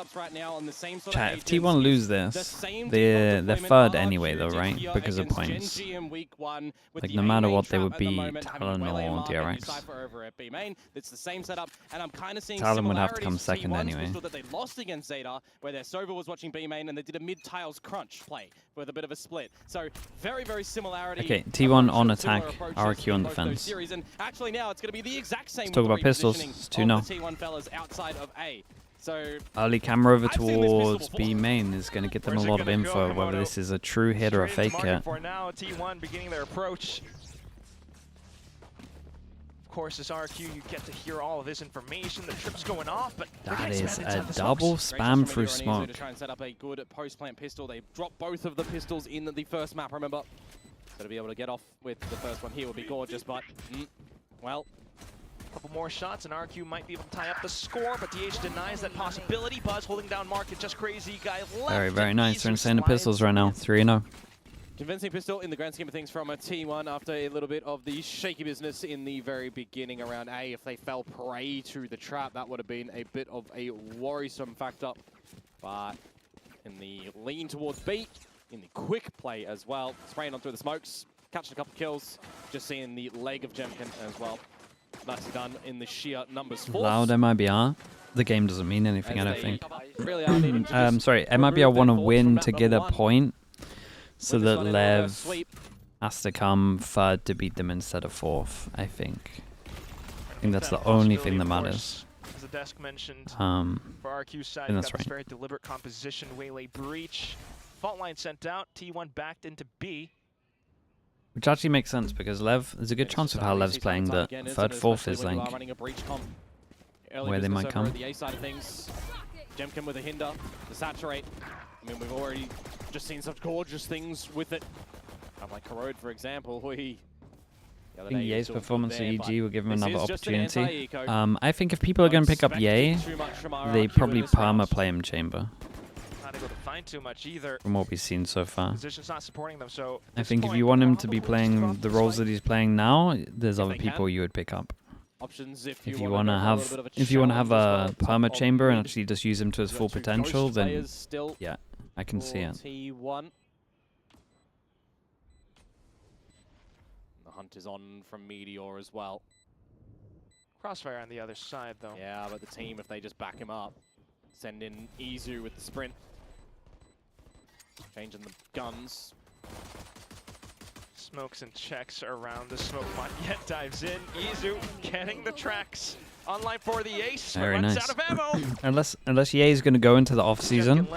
setups right now on the same sort Chat, of if T1 lose this, they're third anyway though, right? Because of points. Like, no matter what, they would beat Talon or DRX. It's the same setup, and I'm kind of seeing Talon would have to come second anyway. that they lost against Zeta, where their Sova was watching B main, and they did a mid-tiles crunch play with a bit of a split. So very, very similarity. Okay, T1 on attack, RRQ on defense. And actually now it's going to be the exact same. Let's talk about pistols. It's 2-0. T1 fellas outside of A. So early camera over towards B main is going to get them a lot of info, whether this is a true hit or a fake hit. For now, T1 beginning their approach. Of course, as RRQ, you get to hear all of this information. The trip's going off, but that is a double spam through smoke. To try and set up a good post-plant pistol. They dropped both of the pistols in the first map, remember? So to be able to get off with the first one here would be gorgeous, but well. A couple more shots and RRQ might be able to tie up the score, but DH denies that possibility. Buzz holding down Market, just crazy guy left. Very, very nice. They're insane pistols right now. 3-0. Convincing pistol in the grand scheme of things from a T1 after a little bit of the shaky business in the very beginning around A. If they fell prey to the trap, that would have been a bit of a worrisome factor. But in the lean towards B, in the quick play as well, spraying on through the smokes, catching a couple kills, just seeing the leg of Jemkin as well. Nicely done in the sheer numbers force. Loud MIBR. The game doesn't mean anything, I don't think. Really are needing to sorry, MIBR want to win to get a point, so that Lev has to come third to beat them instead of fourth, I think. I think that's the only thing that matters. As the desk mentioned, for RRQ's side, that's got this very deliberate composition, waylay breach. Fault line sent out, T1 backed into B. Which actually makes sense, because Lev, there's a good chance of how Lev's playing that third, fourth is like where they might come. The A side of things, Jemkin with a hinder to saturate. I mean, we've already just seen such gorgeous things with it. Like Corrode, for example, I think Ye's performance at EG will give him another opportunity. I think if people are going to pick up Ye, they probably perma-play him Chamber. Not able to find too much either. From what we've seen so far. Position's not supporting them, so I think if you want him to be playing the roles that he's playing now, there's other people you would pick up. Options if you want to have a perma chamber and actually just use him to his full potential, then yeah, I can see it. T1. The hunt is on from Meteor as well. Crossfire on the other side, though. Yeah, but the team, if they just back him up, send in Izu with the sprint. Changing the guns. Smokes and checks around the smoke. Yet dives in. Izu getting the tracks. Online for the ace. Very runs nice. out of ammo. unless Ye is going to go into the off season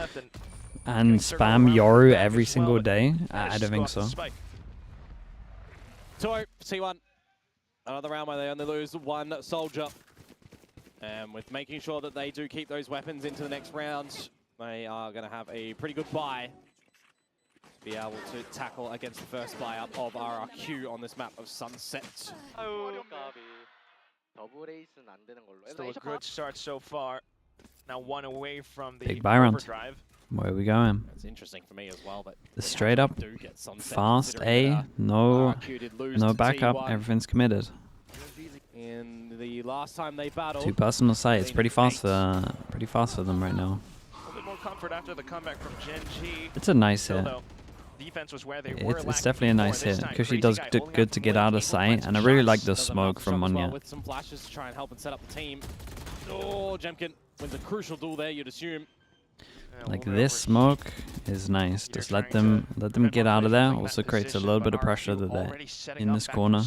and spam Yoru every single day, I don't think so. 2-0, T1. Another round where they only lose one soldier. And with making sure that they do keep those weapons into the next round, they are going to have a pretty good buy. Be able to tackle against the first buy up of RRQ on this map of Sunset. Still a good start so far. Now one away from the big buy round. overdrive. Where are we going? It's interesting for me as well, but the straight up, fast A, no backup, everything's committed. In the last time they battled, 2 personal sight. It's pretty fast for them right now. A bit more comfort after the comeback from Gen G. It's a nice hit. Defense was where they were. It's definitely a nice hit. Kushi does good to get out of sight, and I really like the smoke from Munya. With some flashes to try and help and set up the team. Oh, Jemkin wins a crucial duel there, you'd assume. Like this smoke is nice. Just let them get out of there. Also creates a little bit of pressure that they're in this corner.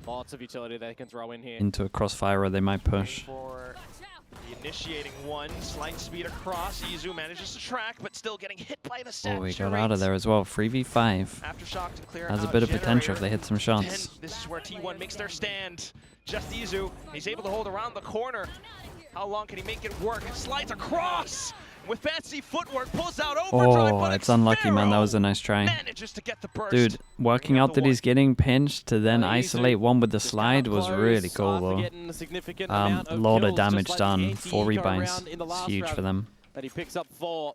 Lots of utility they can throw in here. Into a crossfire where they might push. The initiating one, slight speed across. Izu manages to track, but still getting hit by the set. Oh, he got out of there as well. 3v5. Aftershock to clear has a bit of potential if they hit some shots. Then this is where T1 makes their stand. Just Izu. He's able to hold around the corner. How long can he make it work? Slides across. With fancy footwork, pulls out overdrive. Oh, it's unlucky, man. That was a nice try. Manages to get the burst. Dude, working out that he's getting pinched to then isolate one with the slide was really cool, though. A lot of damage done. 4 rebuys. It's huge for them. That he picks up 4.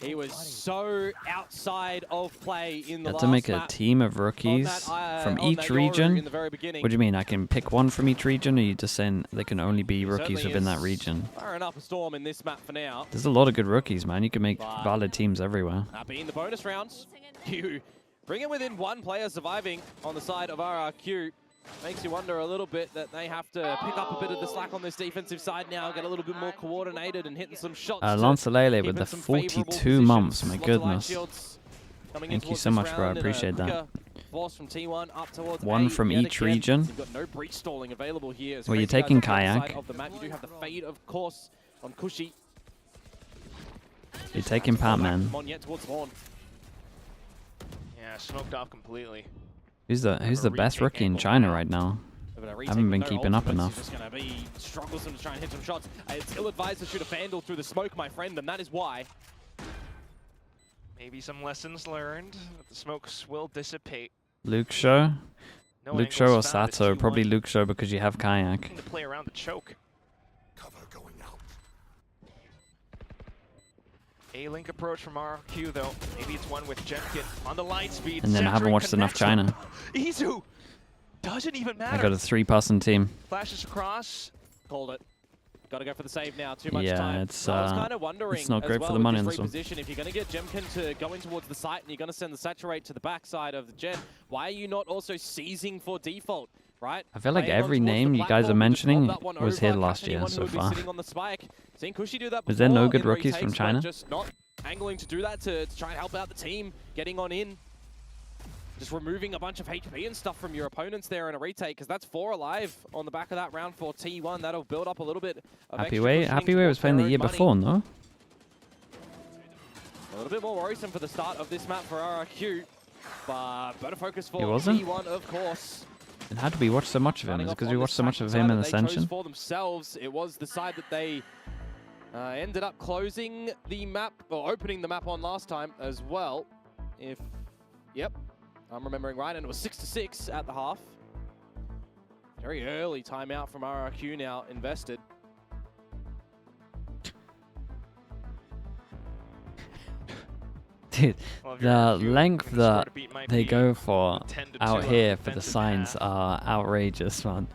He was so outside of play in the Got last to make a map team of rookies from each region. in the very beginning. What do you mean? I can pick one from each region, or you just saying they can only be rookies Certainly within that is region? firing up a storm in this map for now. There's a lot of good rookies, man. You can make valid teams everywhere. Being the bonus rounds, you bring it within one player surviving on the side of RRQ. Makes you wonder a little bit that they have to pick up a bit of the slack on this defensive side now, get a little bit more coordinated and hitting some shots. Lancelele with the 42 months, my goodness. Thank you so much, bro. I appreciate that. From T1 up towards one from each region. You've got no breach stalling available here. Well, you're taking Kayak. Of the map. You do have the fade, of course, on Cushy. You're taking Patman. Come on, yet towards Vaughn. Yeah, smoked off completely. Who's the best rookie in China right now? I haven't been keeping up enough. He's just going to be strugglesome to try and hit some shots. It's ill-advised to shoot a Vandal through the smoke, my friend, and that is why. Maybe some lessons learned, but the smokes will dissipate. Luke Show? No Luke Show or angles found at Sato? T1. Probably Luke Show because you have Kayak. Looking to play around the choke. Cover going out. A-Link approach from RRQ though. Maybe it's one with Jemkin on the light speed. And then I haven't watched enough China. Izu! Doesn't even matter. I got a 3-person team. Flashes across. Called it. Got to go for the save now. Too much Yeah, time. it's I was kind of wondering it's not great as well for the money in with this one. reposition, if you're going to get Jemkin to go in towards the site and you're going to send the Saturate to the backside of the Gen, why are you not also seizing for default? Right? I feel like Playing on every towards the name you guys are platform, just roll mentioning that one was over, here catch last year anyone so who would be far. sitting on the spike. Seen Cushy do that Is there no before good in rookies from retakes, but China? Just not angling to do that to try and help out the team, getting on in. Just removing a bunch of HP and stuff from your opponents there in a retake, because that's 4 alive on the back of that round for T1. That'll build up a little bit of Happy extra Way cushioning was towards playing the their year own money. before, no? A little bit more worrisome for the start of this map for RRQ, but better focus for He wasn't? T1, of course. And how did we watch so much of him? Running Is it off because on we this watched so much faction of side him in that they chose Ascension? for themselves. It was the side that they ended up closing the map, or opening the map on last time as well. Yep, I'm remembering right, and it was 6-6 at the half. Very early timeout from RRQ now invested. Dude, Well, if the you're RRQ, length when the score that to beat might they be go for 10 to out 2 here for the offensive signs half. are outrageous, man.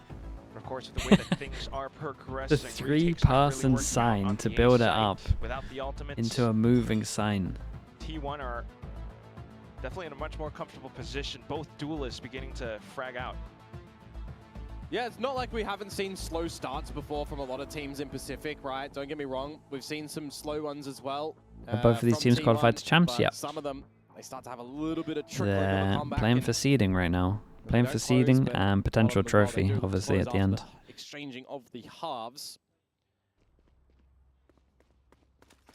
Of course, with the way that things are The progressing, 3-person really sign to build it up without the ultimates, into a moving sign. T1 are definitely in a much more comfortable position. Both duelists beginning to frag out. Yeah, it's not like we haven't seen slow starts before from a lot of teams in Pacific, right? Don't get me wrong. We've seen some slow ones as well. Are both of these from teams T1, qualified to champs? but Yep. Some of them, they start to have a little bit of trickle They're into the comeback. playing and for seeding right now. they Playing don't for close, seeding but and a potential lot of them, well, they trophy, do obviously, close at the after end. the exchanging of the halves.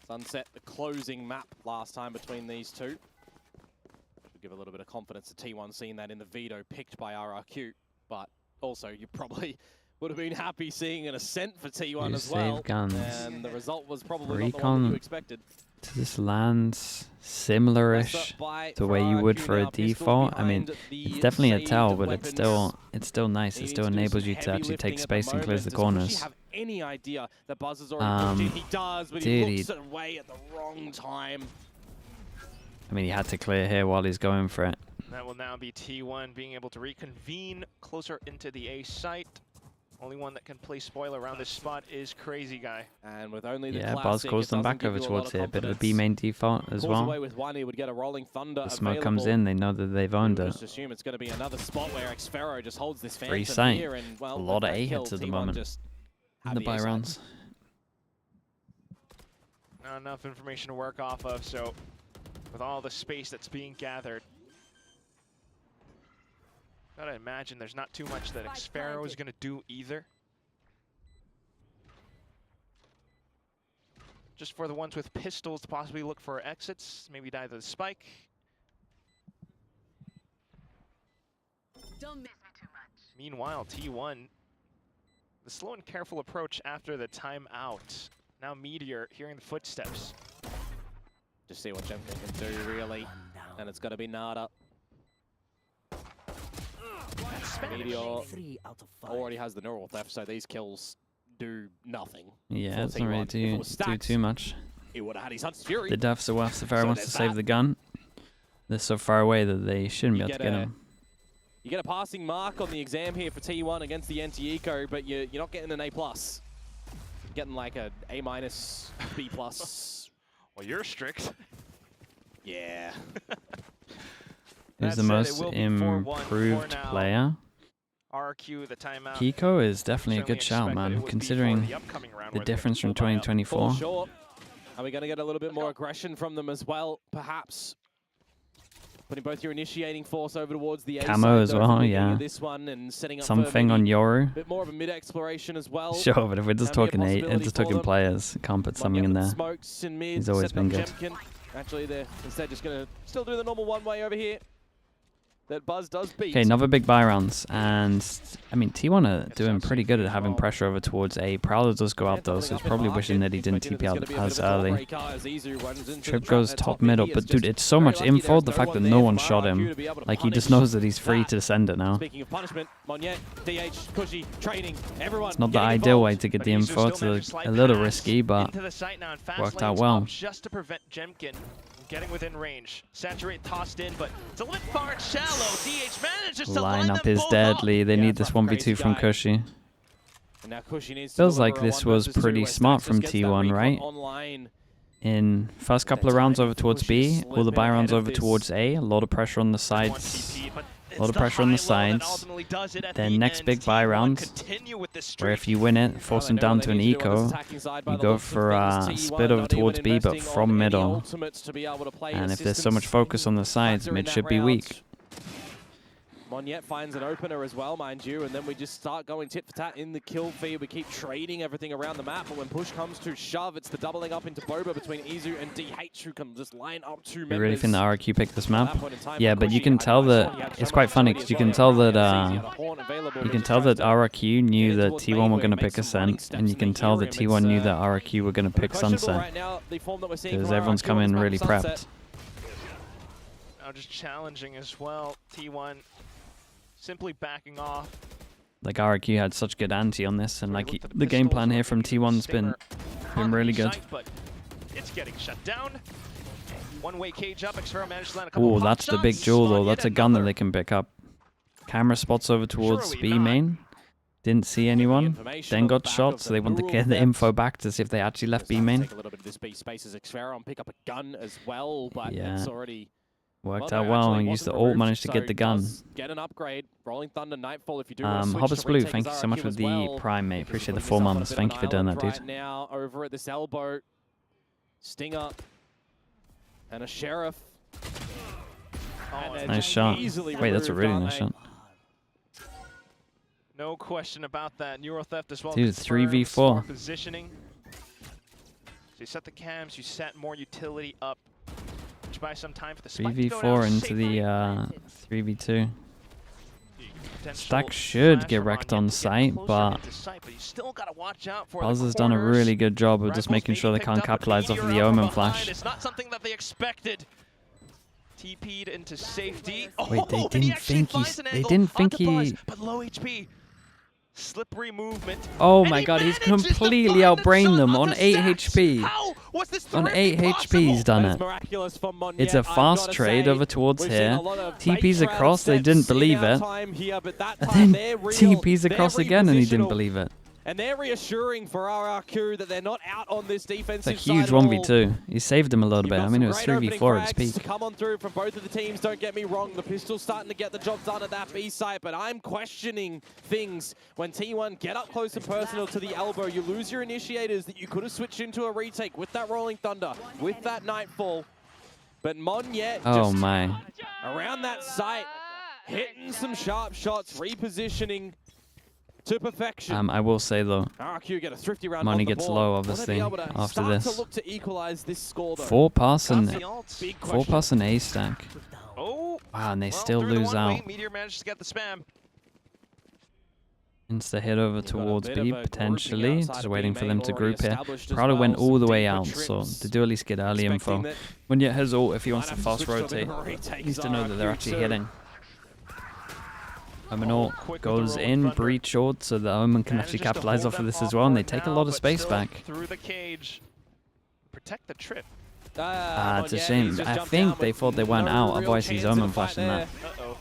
Sunset, the closing map last time between these two. Should give a little bit of confidence to T1 seeing that in the veto picked by RRQ, but also you probably would have been happy seeing an ascent for T1 You as well. save guns. And the result was probably not the one that Recon you expected. to this lands similar-ish to where you would for a default. I mean, it's definitely a tell, but it's still nice. It still enables you to actually take space and close the corners. Does Cushy have any idea that Buzz has already pushed in? He does, but he dude, looks away at the wrong time. I mean, he had to clear here while he's going for it. That will now be T1 being able to reconvene closer into the A site. Only one that can play spoiler around this spot is Crazy Guy. And with only the Yeah, classic, Buzz calls it them doesn't back give over you a lot towards of here. Bit of a confidence. B main default as Pulls away well. with one, he would get a Rolling Thunder The smoke available. comes in, they know that they've owned it. Just assume it's going to be another spot where Xfero just holds this Free Phantom sight. here, and well, A lot with of that A kill, hits at the T1 moment just in have the buy A side. rounds. Not enough information to work off of, so with all the space that's being gathered, gotta imagine there's not too much that Xfero is gonna do either. Just for the ones with pistols to possibly look for exits, maybe die to the spike. Don't miss me too much. Meanwhile, T1, the slow and careful approach after the timeout. Now Meteor hearing the footsteps. Just see what Jemkin can do, really. And it's got to be Nada. Meteor 3 out of 5. already has the neural theft, so these kills do nothing. Yeah, for it doesn't really T1. If it do was stacks, too much. He would have had his Hunter's Fury. The Death so if Safari So wants to there's save that. the gun. They're so far away that they shouldn't be able to get him. You get a passing mark on the exam here for T1 against the NT-Eco, but you're not getting an A+. You're getting like a A-, B+. Well, you're strict. Yeah. Who's the That said, most it will be 4-1 for improved now. player? RRQ, the timeout. Kiko is definitely a Certainly good shout, expect that it man, would be considering for the upcoming round the where they're difference from full buyout. 2024. For sure. Are we going to get a little bit more aggression from them as well, perhaps? Putting both your initiating force over towards the A Camo side, as though, well, from the beginning yeah. of this one and setting up for Something maybe on Yoru. a bit more of a mid-exploration as well. Sure, but if we're just Can be a talking possibility just for talking them. players, can't put something in there. Smokes in mid, He's always setting been up good. Jemkin. Actually, they're instead just going to still do the normal one-way over here. That Buzz does beat. Okay, another big buy rounds, and I mean T1 are doing pretty good at having pressure over towards A. Prowler does go out though, so he's probably wishing that he didn't TP out as early. Trip goes top middle, but dude, it's so much info. The fact that no one shot him, like he just knows that he's free to send it now. Speaking of punishment, Monyet, DH, Cushy, training, everyone. It's not the ideal way to get the info. It's a little risky, but worked out well. Just to prevent Jemkin getting within range. Saturate tossed in, but it's a little far and shallow. DH manages to line Lineup them is both deadly. They Yeah, need this it's like a 1v2 crazy from guy. Cushy. And now Cushy needs to Feels deliver like a this 1 was versus 2 pretty where smart Stax from just gets that T1, recon right? online. In first couple of rounds over towards B, all the buy rounds over towards A. A lot of pressure on the sides. A lot of pressure on the sides. Then next big buy round, where if you win it, force them down to an eco, you go for a split over towards B, but from middle. And if there's so much focus on the sides, mid should be weak. Monyet finds an opener as well, mind you, and then we just start going tit for tat in the kill feed. We keep trading everything around the map, but when push comes to shove, it's the doubling up into Boba between Izu and DH, who can just line up two members. You really think the RRQ picked this map? Time, Yeah, but you can tell that it's quite funny because you can tell that RRQ knew that T1 were going to pick Ascent, and you can tell that T1 knew that RRQ were going to pick Sunset because everyone's coming really prepped. Now just challenging as well. T1 simply backing off. Like RRQ had such good ante on this, and like the game plan here from T1's been really good. But it's getting shut down. One-way cage up. Xfero managed to land a couple Oh, of that's the big shots. jewel though. Yet That's a gun that another. they can pick up. Camera spots over towards Surely B not. main. Didn't see anyone. Then got shot, so they want to get the info back to see if they actually left B main. Take a little bit of this B space as Xfero and pick up a gun as well, but Yeah. it's already Worked no, out well actually and used the wasn't ult, removed, managed to so get the gun. does get an upgrade. Rolling Thunder Nightfall if you do want to switch Hobbs to Blue, retake thank you as so much RRQ for as the well, Prime, mate. because Appreciate the he's 4 putting months. himself on a Thank you bit for of doing an that, island dude. right now over at this elbow. Stinger. And a Sheriff. Oh, And Nice shot. easily Wait, that's a removed, really aren't nice they? shot. no question about that. Neuro theft as well. Dude, confirmed. 3v4. Smart positioning. So you set the cams, you set more utility up. Which buys some time for the spike to go 3v4 down into safely. the 3v2. Potential Stack should flash get from wrecked Anya on to get site, closer but into sight, but you still gotta watch out for Buzz the has done a corners. really good job of just Raffles making sure they maybe can't picked up, but capitalize off of Meteor the out from Omen behind. flash. It's not something that they expected. TP'd into safety. Wait, they and he didn't actually think finds an they angle didn't think onto Buzz, he. but low HP. Slippery movement. Oh And my he god, he's manages to completely find the outbrained shot them on onto 8 Stax. HP. How was this On 8 threat HP, he's possible? done That's it. miraculous from Monyet, It's a I've fast gotta trade say. over towards We've seen here. a lot of TP's bait across, they round didn't steps in believe our it. time here, but that And time then they're real. TP's They're across again and he didn't repositional. believe it. And they're reassuring for RRQ that they're not out on this It's defensive a huge side at all. 1v2. He saved him a little You've bit. got I mean, it some was great opening 3v4 at frags its peak. to come on through from both of the teams, don't get me wrong. The pistol's starting to get the job done at that B site, but I'm questioning things. When T1 get up close and personal to the elbow, you lose your initiators that you could have switched into a retake with that Rolling Thunder, with that Nightfall. But Monyet Oh just my. around that site, hitting some sharp shots, repositioning to perfection. I will say though, RRQ get a thrifty round money on the gets board. low Will obviously they be able to after start this. to look to equalize this score though? 4 pass That's and the big 4 question. pass and A stack. Oh, Wow, and they well, still through the lose one-way, out. Meteor manages to get the spam. Insta hit over You've got a towards bit of B a grouping potentially. outside Just of waiting B for them main to already group here. established as Probably went well, all the some way deeper out, so trips. they do at least get early Expecting info. that When you has ult, if he wants might to have fast switch to a bit rotate, of a retake needs to know that they're RRQ actually too. hitting. Omen Oh, ult quick with the goes Rolling in, Thunder. breach ult, so the Omen can actually Manages to capitalize hold off of them this as off well, and they for take a now, lot of but space still back. through the cage. protect the trip. It's a shame. I think they thought they went out, otherwise he's omen flashing that. Uh-oh.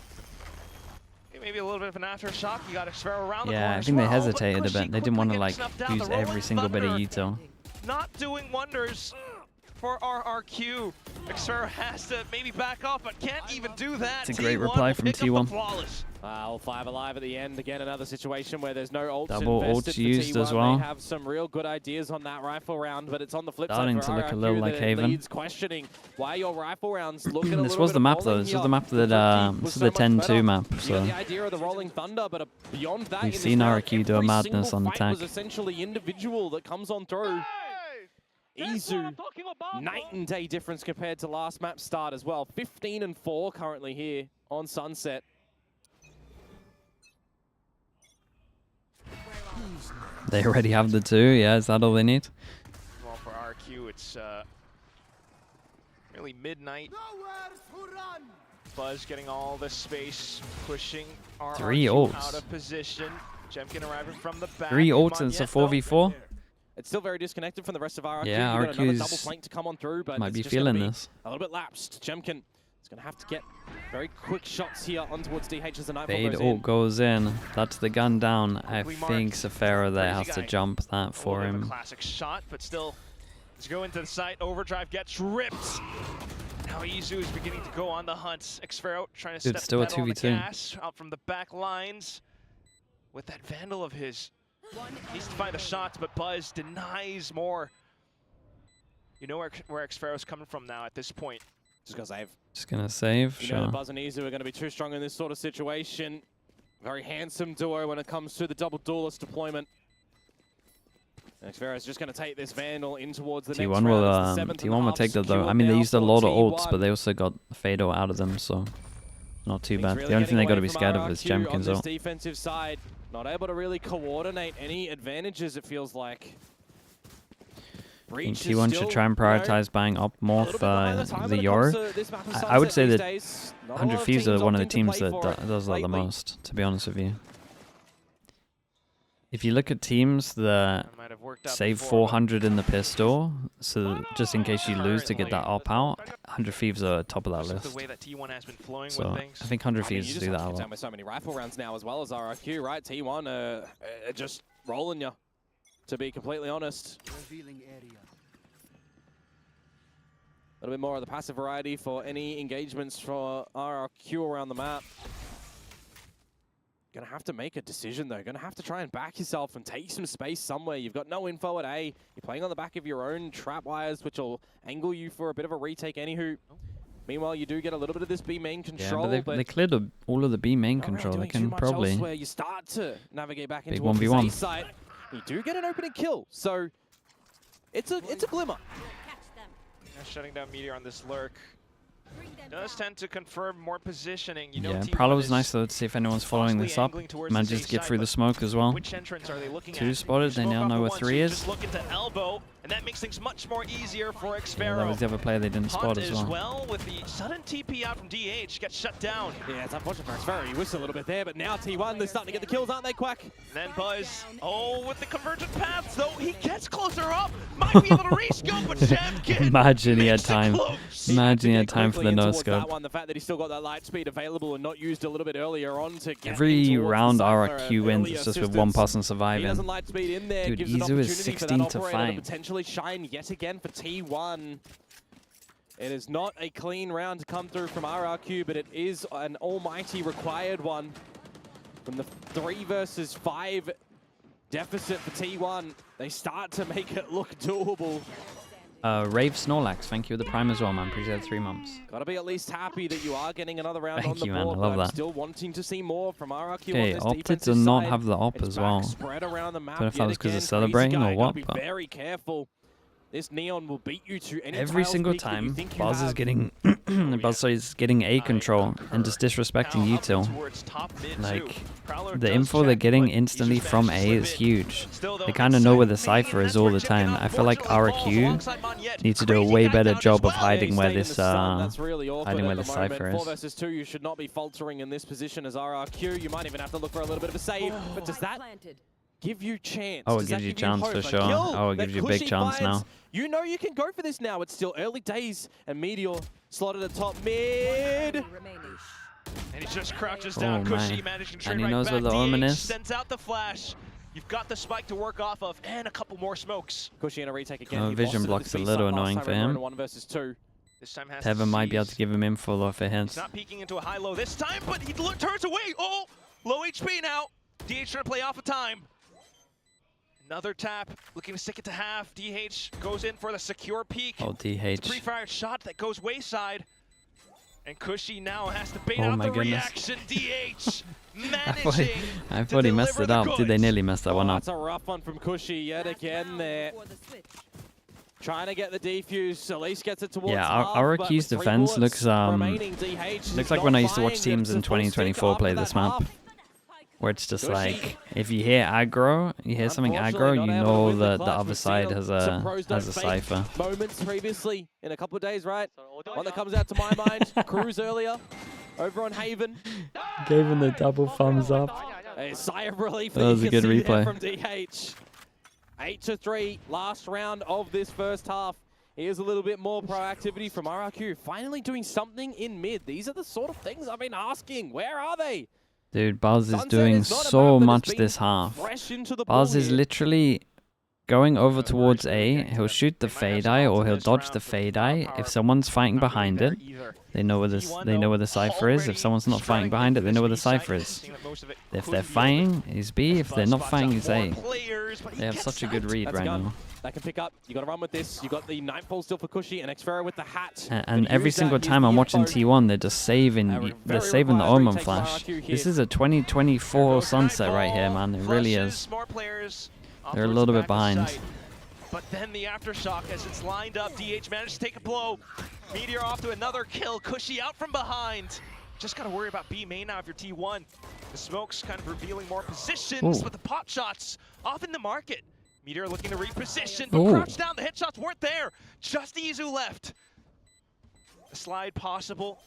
Maybe a little bit of an aftershock. You got Xfero around the corner. Yeah, I as think they well, hesitated a but bit. They didn't want to quickly like getting snuffed out. use The Rolling every single bit of Thunder util. Not doing wonders for RRQ. Xfero has to maybe back off, but can't even do that. It's a great T1 reply will from pick up the T1. flawless. All 5 alive at the end. Again, another situation where there's no ults Double invested ults for used T1. as well. They have some real good ideas on that rifle round, but it's on the flip Starting side to for look a RRQ little like that Haven. leads questioning why your rifle rounds look at a This little was bit the of map though. rolling This was here. the map that The this is so the much 10-2 better. map. You got So the idea of the rolling thunder, but beyond that, we've in seen this round, RRQ do a every madness single on fight attack. was essentially individual that comes on through. Izu, night and day difference compared to last map start as well. 15-4 currently here on Sunset. they already have the 2. Yeah, is that all they need? Well, for RRQ, it's really midnight. Buzz getting all the space, pushing Three RRQ ults. out of position. Jemkin arriving from the back. 3 ults and it's a Magneto 4v4. It's still very disconnected from the rest of RRQ. Yeah, You've got another RRQ's double flank to come on through, but might it's be just gonna feeling be this. a little bit lapsed. Jemkin is going to have to get very quick shots here on towards DH as the Nightfall Fade goes ult in. goes in. That's the gun down. I Quickly think marked. Safara there Crazy has to guy. jump that for A him. classic shot, but still, let's go into the site. Overdrive gets ripped. Now Izu is beginning to go on the hunt. Xfero trying to Dude, step still a pedal on the 2v2. gas out from the back lines with that Vandal of his. Needs to find the shots, but Buzz denies more. You know where Xfero's coming from now at this point. Just going to save. Just gonna save, You know sure. that Buzz and Izu are going to be too strong in this sort of situation. Very handsome duo when it comes to the double duelist deployment. Xfero is just going to take this Vandal in towards the next T1 round. will It's the 7th and T1 will half take that though. secured I mean, they now used a for lot of ults, T1. but they also got Fado out of them, so not too Things bad. really The only thing getting they got to away be from scared of is RRQ on Jemkin's this ult. defensive side. Not able to really coordinate any advantages, it feels like. I think Breach is T1 still, should try and you know, prioritize buying up a more little bit behind for the time the when it comes Yoru. to this map of I would Sunset say these that days. Not a 100 lot of Thieves are teams one of the opting to teams play that for it does that the lately. most, to be honest with you. If you look at teams that That might have worked out save before, but 400 in the pistol, so just in case you lose to get that op out, 100 Thieves are top of that just the list. way that T1 has been flowing So with things. I think 100 I mean, you Thieves just do have that to a get lot. down with so many rifle rounds now as well as RRQ, right? T1 just rolling you, to be completely honest. Revealing area. A little bit more of the passive variety for any engagements for RRQ around the map. Gonna have to make a decision though. Gonna have to try and back yourself and take some space somewhere. You've got no info at A. You're playing on the back of your own trap wires, which will angle you for a bit of a retake anywho. Meanwhile, you do get a little bit of this B main Yeah, control, but they cleared all of the B main not really control. They doing too can much probably. elsewhere. You start to navigate back Big into a 1v1. A site. You do get an opening kill, so it's a glimmer. Now shutting down Meteor on this lurk. Does tend to confirm more positioning. You know, Yeah, T1 Prowler was is nice though to see if anyone's following possibly this up. angling towards Manages this to get A through side, the smoke as well. Which entrance are they looking Two at? spotted, they Smoke now off know the where one, so 3 you is. Just look into elbow, and that makes things much more easier for Yeah, Xfero. that was the other player they didn't spot Hunt as well. with the sudden TP out from DH, gets shut down. Yeah, it's unfortunate for Xfero. He whistled a little bit there, but now T1, they're starting to get the kills, aren't they, Quack? And then Buzz, with the convergent paths, though, he gets closer up. Might be able to rescope, but Jemkin Imagine he had makes it time. close. Imagine he To had get time for quickly the in no towards that scope. one, the fact that he's still got that light speed available and not used a little bit earlier on to get Every in towards round the Cypher, RRQ wins, early it's just with one assistance. person He surviving. doesn't light speed in there, Dude, gives an Izu is opportunity for 16 that to operator 5. potentially shine yet again for T1. It is not a clean round to come through from RRQ, but it is an almighty required one. From the 3 versus 5 deficit for T1, they start to make it look doable. Rave Snorlax, thank you for the prime as well, man. Appreciate 3 months. Gotta be at least happy that you are getting another round Thank on the you, man. board, I love but I'm that. still wanting to see more from RRQ Okay, on this opted defensive to not side. have the op It's as well. spread around the map Don't know if that yet was 'cause of again. celebrating Crazy or guy, what, gotta but- be very careful. This Neon will beat you to any Every tiles single peak that you time, think you Buzz is have. getting Buzz is getting A control and just disrespecting Now up util. towards top mid too. Like, Prowler the does info they're check, getting but he's instantly just from managed A to is slip in. huge. Still, though, They kind of know where the inside cipher is all the time. I feel like RRQ need to do a way better job of hiding where this That's really awkward hiding where at the the moment. cipher 4 is. versus 2, you should not be faltering in this position as RRQ. You might even have to look for a little bit of a save, but does that give you chance? Oh, it Does gives that you give chance hope? for A sure. kill Oh, it that gives you a big Cushy chance finds, now. You know you can go for this now. It's still early days, and Meteor slotted at top mid. And he just crouches Oh, down. Cushy man. managing to trade And he right knows back. where the omen DH is. sends out the flash. You've got the spike to work off of, and a couple more smokes. Cushy in a retake again. Oh, He vision lost it at block's the a B little side last annoying time for when we were him. in 1 versus 2. This time has Tevin might be able to seize. give him info off of He's hints. not peeking into a high-low this time, but he turns away. Oh, low HP now. DH trying to play off of time. Another tap, looking to stick it to half. DH goes in for the secure peek. Oh, It's a DH. pre-fired shot that goes wayside. And Cushy now has to bait Oh out my the goodness. reaction. DH I managing thought he messed deliver it the up. Did they goods. nearly mess that one Oh, up? that's a rough one from Cushy yet again there. Trying to get the defuse, at least gets it towards Yeah, half, our but RRQ's with 3 defense bullets looks remaining, DH looks is like when not I used to watch buying teams the in full stick 2024 after play that this map, half. where it's just Cushy. like if you hear aggro, you hear something Unfortunately, aggro, not you able to know win the that the clutch. other We've side seen has some a pros don't fake cipher. moments previously in a couple of days, right? One that comes out to my mind, Cruz earlier, over on Haven. Gave him the double thumbs up. A sigh of relief That was you a can good see there replay. from DH. 8-3, last round of this first half. Here's a little bit more proactivity from RRQ. Finally doing something in mid. These are the sort of things I've been asking. Where are they? Dude, Buzz is Sunset doing is not a so map that has much been this half. fresh into the Buzz pool is here. literally going over towards A. He'll shoot the fade eye or he'll dodge the fade eye. If someone's fighting behind it, they know where the cipher is. If someone's not fighting behind it, they know where the cipher is. If they're fighting, he's B. If they're not fighting, he's A. They have such a good read That's a right gun. now. That can pick up. You got to run with this. You got the Nightfall still for Cushy and Xfero with the hat. And Can every use that. single Use time the I'm watching info. T1, they're just saving. They're Very saving the required Omen retake from flash. RRQ This here. is a 2024 sunset right here, man. It really is. More players They're a little bit behind. But then the aftershock as it's lined up. DH managed to take a blow. Meteor off to another kill. Cushy out from behind. Just got to worry about B main now if you're T1. The smoke's kind of revealing more positions, Ooh. but the pot shots off in the market. Meteor looking to reposition, but Ooh. crouched down. The headshots weren't there. Just Izu left. The slide possible.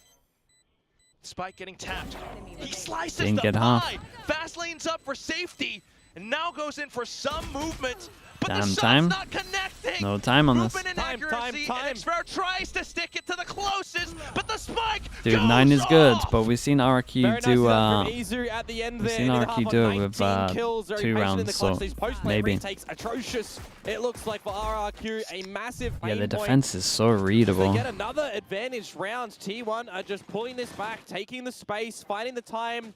Spike getting tapped. He slices Didn't the get pie. Fast lanes up for safety, and now goes in for some movement. But the Damn shot's time. not connecting. No time on this. Movement Time, inaccuracy, time. and Xfero tries to stick it to the closest, but the spike Dude, goes 9 is good, off. but we've seen Very RRQ nice do stuff from Izu at the end we've there. seen Into the RRQ half do on it with 19 kills, very 2 patient in the rounds, clutch. so These post-play maybe. retakes atrocious. It looks like for RRQ a massive Yeah, pain the point. defense is so They readable. get another advantage round. T1 are just pulling this back, taking the space, finding the time.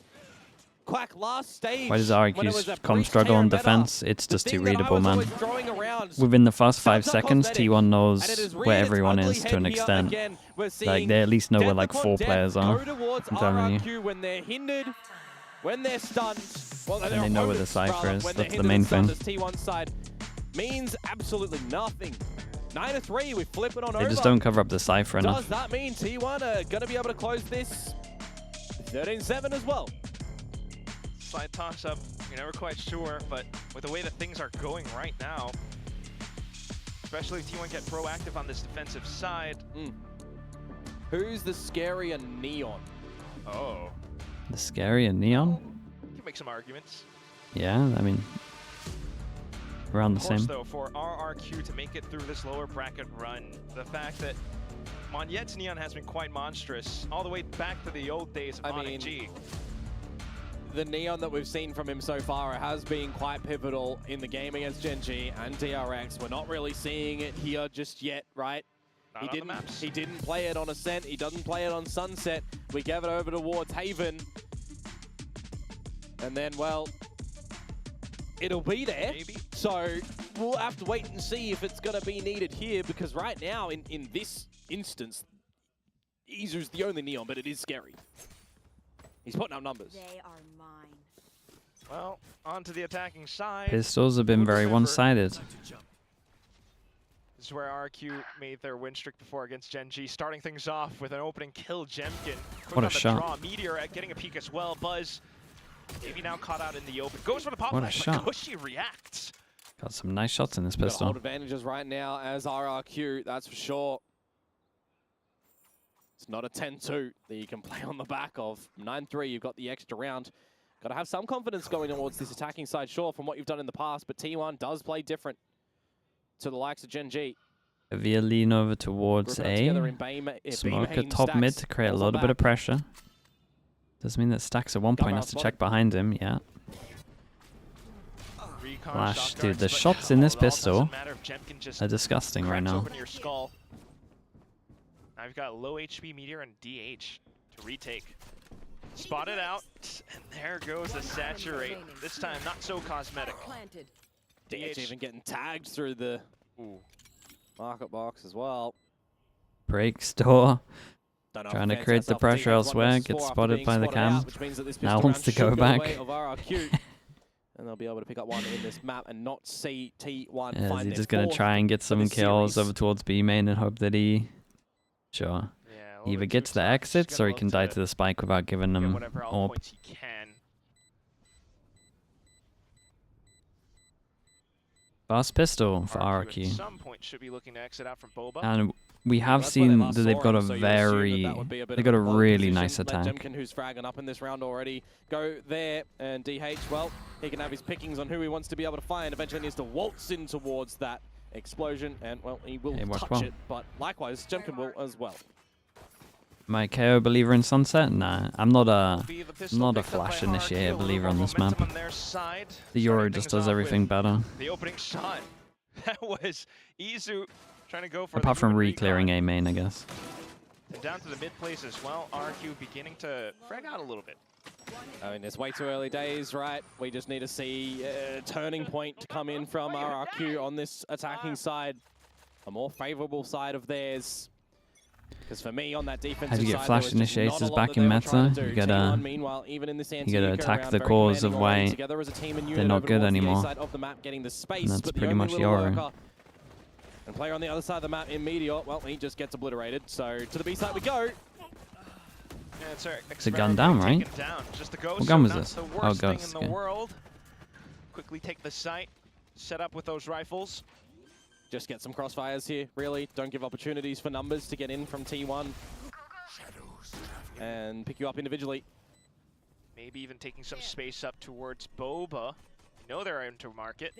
Quack last stage. Why does when it was RRQ a come breach struggle on tear defense? meta, It's the just thing too that I readable, was man. always throwing around, Within the first 5 Sounds seconds, cosmetic, T1 and it knows has reared where its everyone ugly is to head an here extent. again. We're Like, seeing they at least know where death like upon 4 death players are. go towards I'm telling you. RRQ when they're hindered, when they're stunned. Well, And they know where the cipher is. When they're That's the hindered main and stunned thing. as T1 side means absolutely nothing. 9-3, we flip it on They over. just don't cover up the cipher Does enough. that mean T1 are going to be able to close this 13-7 as well? Side toss up, you're never quite sure, but with the way that things are going right now, especially if T1 get proactive on this defensive side. Who's the scarier Neon? Oh. The scary and neon? You can make some arguments. Yeah, I mean, around the Of course, same. though, for RRQ to make it through this lower bracket run, the fact that Monyet's Neon has been quite monstrous, all the way back to the old days of Onyx G. The Neon that we've seen from him so far has been quite pivotal in the game against Gen G and DRX. We're not really seeing it here just yet, right? Not on the maps. He didn't play it on Ascent. He doesn't play it on Sunset. We gave it over towards Haven. And then, well, it'll be there. Maybe. So we'll have to wait and see if it's going to be needed here, because right now, in this instance, Izu's the only Neon, but it is scary. He's putting up numbers. They are mine. Well, on to the attacking side. Pistols have been very one-sided. This is where RRQ made their win streak before against Gen G, starting things off with an opening kill, Jemkin. Quick What a on the shot. Draw. Meteor getting a peek as well. Buzz maybe now caught out in the open. Goes for the pop What a flash, shot. but Cushy reacts. Got some nice shots in this Got pistol. hold advantages right now as RRQ, that's for sure. It's not a 10-2 that you can play on the back of. 9-3, you've got the extra round. Got to have some confidence going towards this attacking side, sure, from what you've done in the past, but T1 does play different to the likes of Gen G. Via lean over towards A. Smoke at top mid to create a little bit of pressure. Does mean that Stacks at one point has to check behind him, yeah. Flash, dude, the shots in this pistol are disgusting right now. Now we've got low HP Meteor and DH to retake. Spotted out, and there goes the saturate. This time, not so cosmetic. DH even getting tagged through the market box as well. Break store. Trying to create the pressure elsewhere, gets spotted by the cam. Now wants to go back. And they'll be able to pick up one in this map and not see T1 Yeah, find is he their just going to fourth try and get some of the kills series. over towards B main and hope that he... Sure. Yeah, Either gets the exits or he can die to the spike without giving them whatever orb. points he can. Fast pistol for At RRQ. some point should be looking to exit out from Boba. And we have That's where they seen last that they've saw got a him, so you'll assume very... that would be a bit They of got a pole really position. nice Let attack. Jemkin, who's fragging up in this round already, go there, and DH, well, he can have his pickings on who he wants to be able to find. Eventually needs to waltz in towards that explosion, and, well, he will touch it, but likewise, Jemkin will as well. Am I a KO believer in Sunset? Nah, I'm not a flash initiator believer on this map. The Euro just does everything better. The opening shot. That was Izu trying to go for Apart the from human re-clearing recon. A main, I guess. And down to the mid place as well. RRQ beginning to frag out a little bit. I mean, it's way too early days, right? We just need to see a turning point to come in from RRQ on this attacking side. A more favorable side of theirs. Because for me, on that defensive How do you get side, flash there was just not initiators a lot back that in they were meta? trying to do. You gotta- T1, meanwhile, even in this attack round, the very cause of commanding why already together as a team and they're unit not over good towards the A anymore. side of the map, getting the space, And that's but the pretty only much little Yoro. worker and player on the other side of the map in Meteor, well, he just gets obliterated. So to the B side we go. Yeah, it's It's a gun down, right? Down. Just the ghost, What gun was not this? The Oh, worst thing ghost, in okay. the world. Quickly take the site, set up with those rifles. Just get some crossfires here, really. Don't give opportunities for numbers to get in from T1 and pick you up individually. Maybe even taking some space up towards Boba. You know they're into market.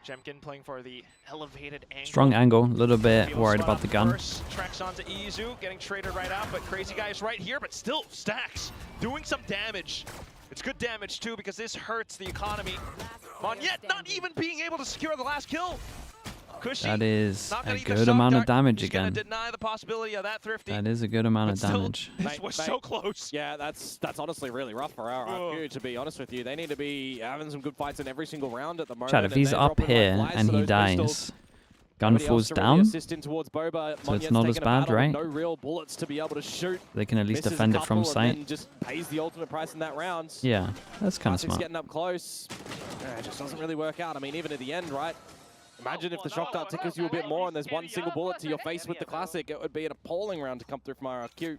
Jemkin playing for the elevated angle. Strong angle, a little bit Able to worried spot about off the gun. First, tracks onto Izu, getting traded right out, but Crazy Guy is right here, but still Stacks doing some damage. It's good damage too, because this hurts the economy. Monyet not even being able to secure the last kill. Cushy, That is not a gonna eat the good shock amount of dart. damage He's gonna again. deny the possibility of that, Thrifty. That is a good amount of But still, damage. This was so close. Yeah, that's honestly really rough for RRQ, to be honest with you. They need to be having some good fights in every single round at the moment. Chad, if and he's they're up dropping like here flies and to he those dies, pistols. gun Nobody else falls to really down, assist in towards Boba. So it's Monyet's not as taking a bad, battle with right? No real bullets to be able to shoot. they can at least Misses a defend it from couple and sight. then just pays the ultimate price in that round. Yeah, that's kind of Classic's smart. getting up close. It just doesn't really work out. I mean, even at the end, right? Imagine if the shock dart tickles you a bit more and there's one single bullet to your face with the Classic. It would be an appalling round to come through from RRQ.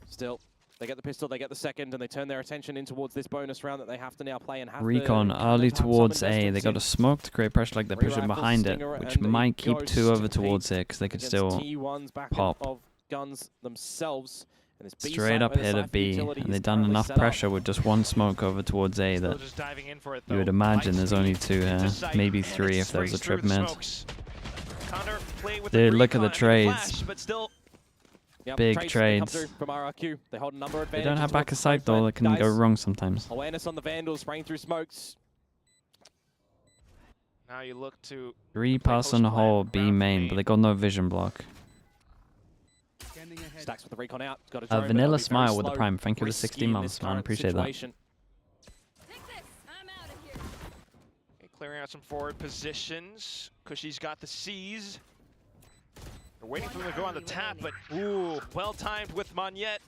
Still, they get the pistol, they get the second, and they turn their attention in towards this bonus round that they have to now play and have Recon to early have some towards A. They investments got in. a smoke to create pressure like they're Three pushing rifles, behind it, Stinger, which and a might keep Ghost two over Eight towards it because they could against still T1's back pop. of guns themselves. And this B straight site up where the hit a Cypher B. utility And is they've done currently enough set up. pressure with just one smoke over towards A Still that just diving in for it, you would though. imagine Light there's only speed two into here, sight, maybe and three it if there was a sprays trip through the mid. smokes. Connor playing with Dude, the look at the recon and trades. flash, but still Yep, Big that come trades. through from RRQ. They hold a number of They don't advantages have back towards of sight though, that can go guys. wrong sometimes. Awareness on the Vandals, spraying through smokes. now you look to 3 play pass on the post plan, whole B round main, three. but they got no vision block. Stacks with the recon out. Got a drone, but it'll Vanilla be very Smile with the slow, prime. Thank you for risky 60 in months, this man. current Appreciate that. situation. Okay, clearing out some forward positions. Cushy's got the C's. They're waiting for them to go on the tap, but ooh, well timed with Monyet.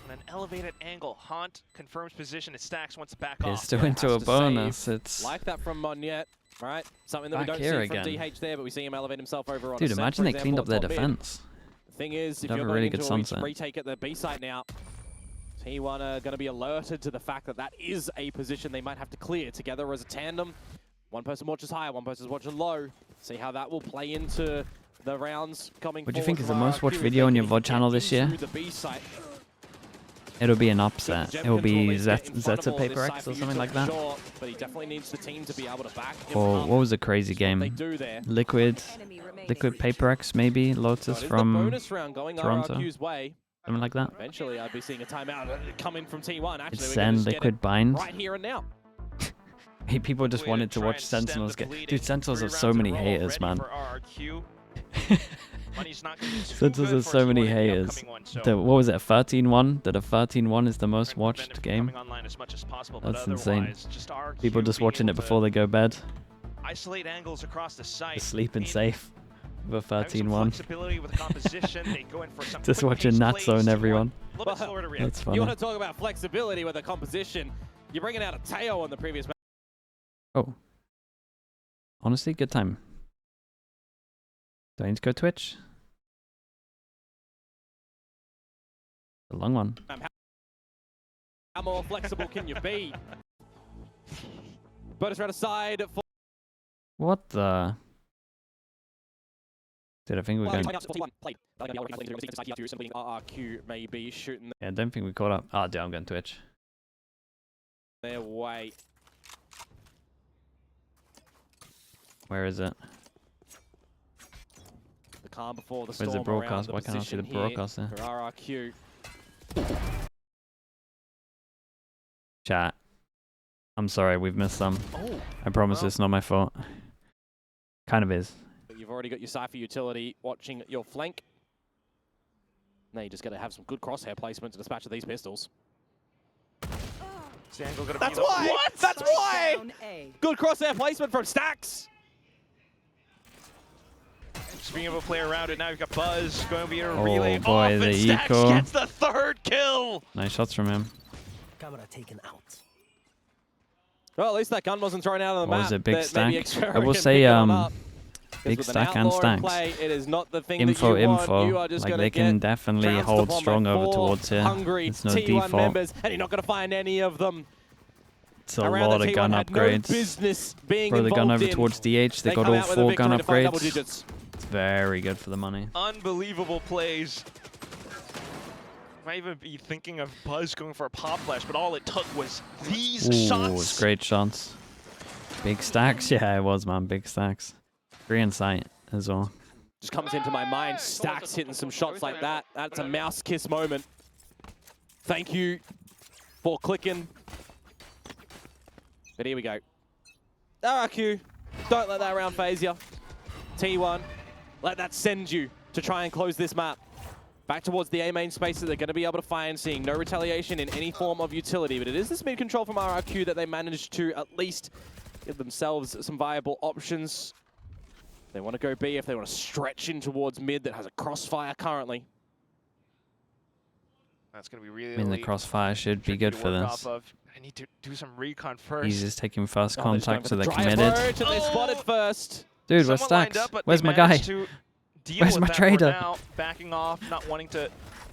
On an elevated angle, Haunt confirms position. It Stacks wants to back off. Pistol Yeah, into has a to bonus. save. It's Like that from Monyet, right? Something that we Back don't here see from again. DH there, but we see him elevate himself over on dude. a set, Imagine for they cleaned example, up their at top mid. defense. The thing is, if They'd you're have a going really into good a sunset. retake at the B site now, T1 are going to be alerted to the fact that that is a position they might have to clear together as a tandem. One person watches high, one person's watching low. See how that will play into the rounds coming What do you forward think is the from most watched RRQ. video If on they your can VOD channel get this year? into the B site, It'll be an upset. Gem It'll be control is getting in front of Zeta all Paper this X side or for something like Utah, that. sure, but he definitely needs the team to be able to back him Or up. what was a crazy What they game? do there. Liquid Paper X maybe? So Lotus it is the from bonus round going Toronto. RRQ's way. something like that. Eventually, I'd be seeing a timeout coming from T1. Actually, It's we can Zen just get Liquid it Bind. right here and now. Hey, people just Way wanted to try watch and stem Sentinels the get. bleeding. Dude, Sentinels 3 have so rounds in many a row haters, already man. for RRQ. Money's not gonna be too Sentinels good have for so many T1 in the haters. upcoming one, so What was it? 13-1? That a 13-1 is the most trying to prevent watched it game. from coming online as much as possible, but That's insane. otherwise, just RRQ People just being watching able it before to they go bed. isolate angles across the site. Just sleeping safe. With a Having some 13-1. flexibility with the composition. They go in for some Just quick watching pace Nat plays, Zone, T1 everyone. A little bit slower to react. That's funny. You want to talk about flexibility with the composition? You're bringing out a Teo on the previous match. Oh. Honestly, good time. Do I need to go Twitch? A long one. How more flexible can you be? Bonus round aside for What the? Dude, I think we're going. RRQ maybe shooting Yeah, I don't think we caught up. Ah, dude, I'm going Twitch. their way. Where is it? The calm before the storm. Where's the around broadcast? Why can't I see the position here broadcast there? for RRQ. Chat. I'm sorry, we've missed some. Oh, I promise well. it's not my fault. Kind of is. but you've already got your Cypher utility watching your flank. Now you just got to have some good crosshair placement to dispatch of these pistols. Zangle gonna That's be the- why! What? That's why! Down A. Good crosshair placement from Stacks! Just being able to play around it. Now you've got Buzz going to be a Oh, relay boy, off, the and Stacks eco. gets the 3rd kill. Nice shots from him. Camera taken out. Well, at least that gun wasn't thrown out of the What map. was it, Big that maybe Stack? Xpero I will can say, pick it on up. 'Cause Big with an Stack and outlaw in Stacks. play, it is not the thing Info, that you want. info. You are just Like gonna they can get definitely trounced hold upon by strong over 4 towards here. hungry It's no T1 default. members, and you're not going to find any of them It's a around lot the of T1 gun had upgrades. No business being Bro, the gun involved over in. towards DH. They got come all out with a 4 big gun time to find double upgrades. digits. It's very good for the money. Unbelievable plays. Might even be thinking of Buzz going for a pop flash, but all it took was these Ooh, shots. it's great shots. Big stacks? Yeah, it was, man. Big stacks. 3 in sight as well. Just comes into my mind, Stacks hitting some shots like that. That's a mouse kiss moment. Thank you for clicking. But here we go. RRQ, don't let that round phase you. T1, let that send you to try and close this map. Back towards the A main space that they're going to be able to find, seeing no retaliation in any form of utility. But it is this mid control from RRQ that they managed to at least give themselves some viable options. They want to go B if they want to stretch in towards mid that has a crossfire currently. That's going to be really I mean, the crossfire should be tricky good to for work this. off of. I need to do some recon first. He's just taking first Oh, they're just going contact, for so the they're dry committed. approach, and they spotted first. Dude, where's Someone lined Stacks? up, but Where's they my guy? managed to deal Where's with my that trader? for now, backing off, not wanting to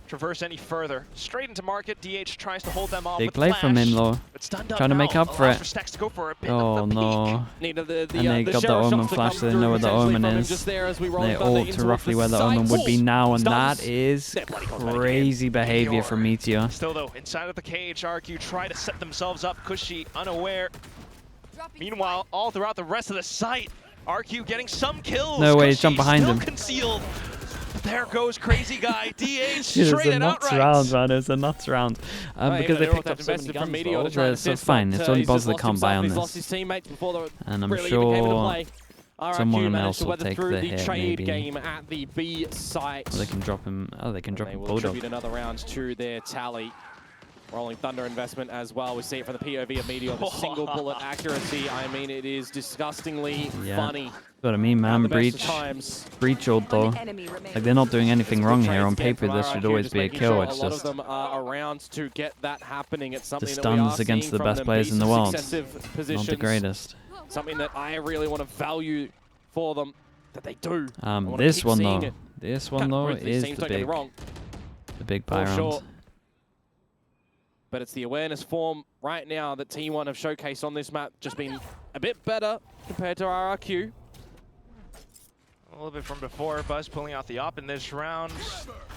traverse any further. Straight into market, DH tries to hold them off Big with play from flash. him, though. But stunned up Trying to now, make up for allows it. Stacks to go for a bit Oh, of the no. Needed And they got the sheriff omen shots to flash, come so they know through where the potentially omen from him is. just there as we roll They thunder ult into to roughly the where the omen would be sights. now, and Stuns. that is They're bloody cosmetic again. crazy behavior from Meteor. Still though, inside of the cage, RQ try to set themselves up. Cushy unaware. Meanwhile, all throughout the rest of the site, RQ getting some kills. No way, Cushy jump behind still him. Concealed. There goes crazy guy. DH Dude, it's straight a and nuts outright. round, man. It's a nuts round. Because they picked up so many guns, though. to try and It's assist, fine. but, It's only he's Buzz just that lost can't buy himself. on He's this. lost his teammates before the And I'm really even came into sure play. RRQ someone managed else to will weather take through the the hit, trade maybe. game at the B site. They can drop him. Oh, they can drop They him will Bulldog. attribute another round to their tally. Rolling Thunder investment as well. We see it from the POV of Meteor. The single bullet accuracy. I mean, it is disgustingly Yeah. funny. What I mean, At man. the best of Breach. times. Breach ult, though. Like, they're not doing anything wrong here. On paper, this should always be a kill. It's a lot just... of them are around to get that happening. It's something that we stuns are against seeing the from best them players be in the world. successive not positions. the greatest. Something that I really want to value for them, that they do. I wanna This keep one, seeing though. it. This one, Can't though, prove these is teams, the don't get me big... wrong, The big for buy round. sure. But it's the awareness form right now that T1 have showcased on this map, just been a bit better compared to RRQ. A little bit from before, Buzz pulling out the op in this round.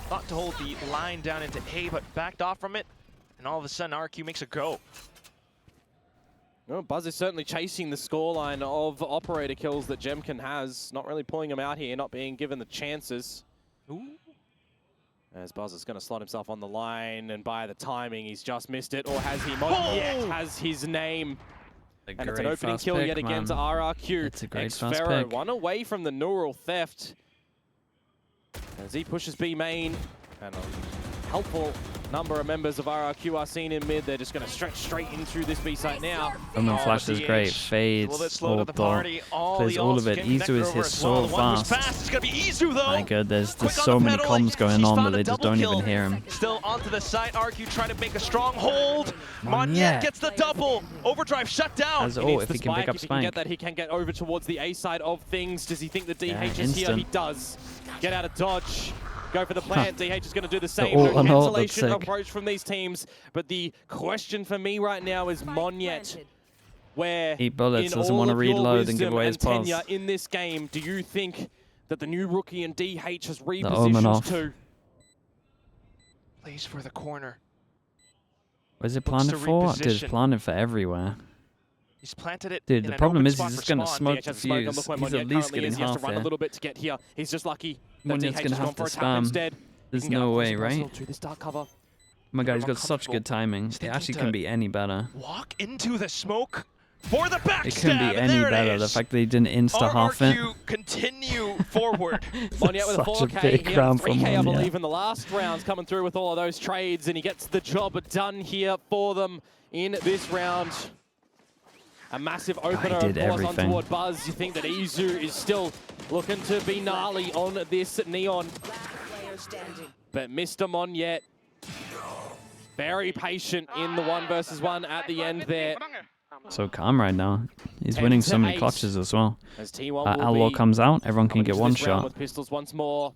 Thought to hold the line down into A, but backed off from it. And all of a sudden, RRQ makes a go. Well, Buzz is certainly chasing the scoreline of operator kills that Jemkin has. Not really pulling him out here, not being given the chances. Ooh. As Buzz is going to slot himself on the line, and by the timing, he's just missed it. Or has he? Monyet has his name. And it's an opening kill yet again to RRQ. It's a great fast Xfero, pick. one away from the neural theft. As he pushes B main, and a helpful number of members of RRQ are seen in mid. They're just going to stretch straight into this B site now. Omen flash is great. Fades, ult, clears all of it. Izu is hit so fast. It's going to be Izu, though. My god, there's so many comms going on that they just don't even hear him. Still onto the side. RRQ trying to make a stronghold. Monyet gets the double. Overdrive shut down. As if he can pick up If he can get Spike. that, he can get over towards the A side of things. Does he think that DH Yeah, is here? instant. He does. Get out of dodge. Go for the plant. DH is going to do the same. ult on ult, that's Cancellation sick. approach from these teams. But the question for me right now is Monyet. Where Eat bullets, in doesn't all want to of your reload and give wisdom away his and pulse. tenure in this game, do you think that the new rookie in DH has Omen repositioned off. to? Plays for the corner. Where's it Looks planted to for? Dude, it's reposition. planted for everywhere. He's planted it. Dude, in the an problem open is spot he's for just going to spawn. smoke DH the has smoke on fuse. look where He's Monyet at least currently getting is. He has to half run a there. little bit to get here. He's just lucky that Monyet's DH gonna has gone have for to a tap spam. instead. There's He can get no up close way, and right? personal to this dark cover. Oh my god, he's got such Uncomfortable. good timing. He's It thinking actually to can be any better. Walk into the smoke for the backstab. It couldn't be and any there it better. The is. fact that he didn't insta-half it. RRQ continue forward. Monyet with a Such a 4K. big He had a round from 3K, I Monyet. believe, in the last rounds, coming through with all of those trades, and he gets the job done here for them in this round. A massive opener, did of course, on everything. toward Buzz. You think that Izu is still looking to be gnarly on this Neon. But Mr. Monyet, very patient in the 1v1 at the end there. So calm right now. He's 10 winning to so many 8. clutches as well. As T1 will Allo be comes out, everyone can coming get into one this round shot. with pistols once more.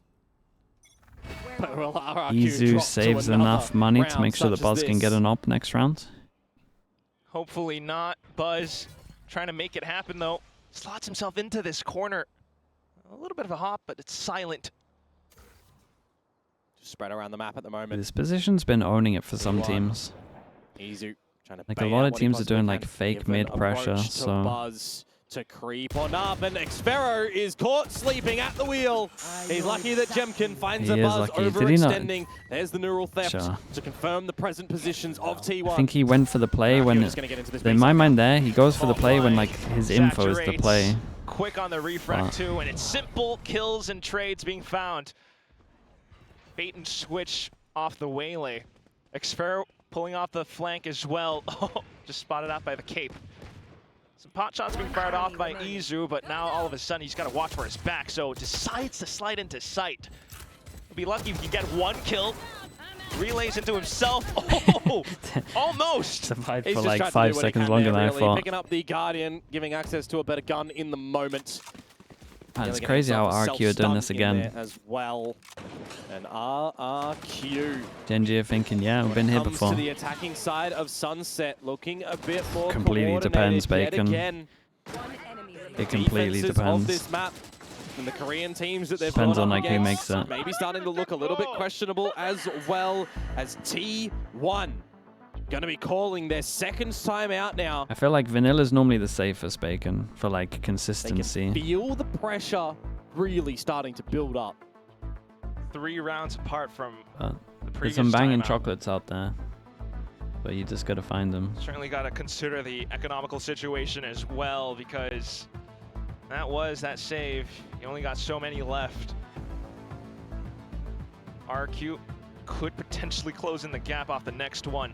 But will RRQ Izu drop to saves another enough money to make sure round that Buzz such as can get this? an op next round. Hopefully not. Buzz trying to make it happen, though. Slots himself into this corner. A little bit of a hop, but it's silent. Just spread around the map at the moment. This position's been owning it for some T1. teams. Izu trying to Like, bait a lot out of what he teams are possibly doing, can. like, fake Give an mid pressure, approach to so- Buzz to creep on up, and Xfero is caught sleeping at the wheel. He's lucky that Jemkin finds He a is Buzz lucky. Did he not- overextending. There's the neural theft Sure. to confirm the present positions of T1. I think he went for the play RRQ when, is gonna get into this in base my now. mind there, he goes for the play when, Offline, like, his info is the saturates. play. Quick on the refract, Wow. too, and it's simple kills and trades being found. Bait and switch off the waylay. Xfero pulling off the flank as well. Oh, just spotted out by the cape. Some pot shots being fired off by Izu, but now all of a sudden he's got to watch for his back, so decides to slide into sight. He'll be lucky if he can get one kill. Relays into himself. Oh, almost. Survived He's for just like tried to 5 do what he seconds can longer there, than I really. thought. Picking up the Guardian, giving access to a better gun in the moment. Man, it's Getting crazy how himself a RRQ are doing this self-stun in again. there as well. And RRQ Genji are thinking, yeah, we've been here comes before. to the attacking side of Sunset, looking a bit more Completely depends, coordinated yet Bacon. again. It completely Defenses depends. of this map and the Korean teams that they've Depends gone on, up like, who against, makes it. maybe starting to look a little bit questionable as well as T1. Going to be calling their second time out now. I feel like Vanilla's normally the safest, Bacon, for like They can consistency. feel the pressure really starting to build up. 3 rounds apart from But the there's previous some banging timeout. chocolates out there, but you just gotta find them. Certainly got to consider the economical situation as well, because that save. You only got so many left. RRQ could potentially close in the gap off the next one.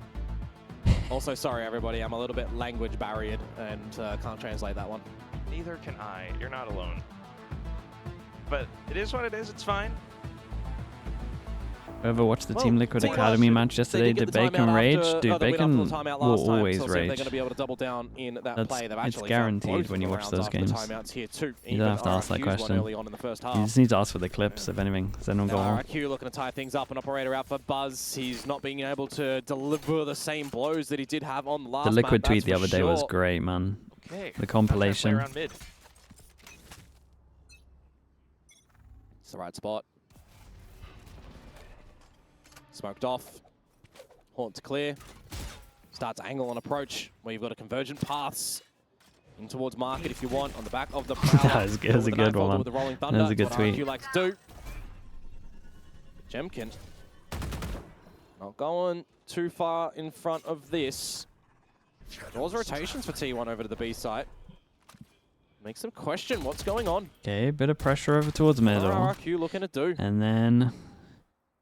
Also, sorry everybody, I'm a little bit language barriered and can't translate that one. Neither can I. You're not alone. But it is what it is. It's fine. Whoever watched the Well, Team Liquid T1 Academy match yesterday, They did Bacon rage? Dude, Bacon will always so they're rage. going to be able to double down in that That's- play. They've it's actually guaranteed found both when you of the watch rounds those after games. the timeouts here too. You don't have to ask that RRQ's one question. early on in the first You half. just need to ask for the clips, if anything. Does anyone go Now, on? RRQ looking to tie things up. An operator out for Buzz. He's not being able to deliver the same blows that he did have on the last The Liquid map, tweet that's the for other day was sure. great, man. Okay. The compilation. Around mid. It's the right spot. Smoked off. Haunt to clear. starts angle on approach, where you've got a convergent paths in towards market if you want, on the back of the Prowler. That was good. That was a good one. With the Rolling Thunder. That was a good what tweet. RRQ likes to do. Jemkin not going too far in front of this. Draws rotations for T1 over to the B site. Makes them question what's going on. Okay, bit of pressure over towards middle. What are RRQ looking to do? And then...